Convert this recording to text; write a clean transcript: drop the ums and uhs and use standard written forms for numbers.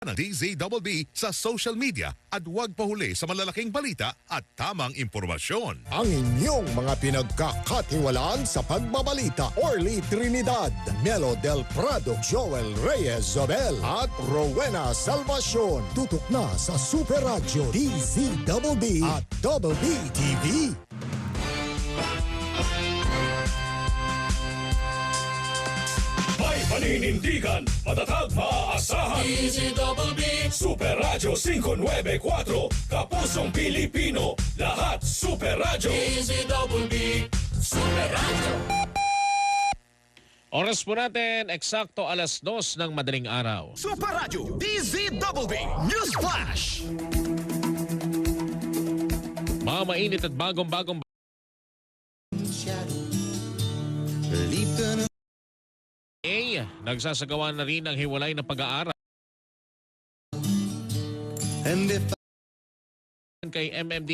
ng DZBB sa social media at huwag pahuli sa malalaking balita at tamang impormasyon. Ang inyong mga pinagkakatiwalaan sa pagbabalita: Orly Trinidad, Melo Del Prado, Joel Reyes Zobel at Rowena Salvacion. Tutok na sa Super Radio DZBB at Double B TV. May paninindigan, matatag, maaasahan. DZBB Super Radio 594, kapusong Pilipino, lahat Super Radio. DZBB Super Radio. Oras po natin, eksakto 2:00 ng madaling araw. Super Radio DZBB News Flash. Mga mainit at bagong-bagong nagsasagawa na rin ang hiwalay na pag-aaral kay MMD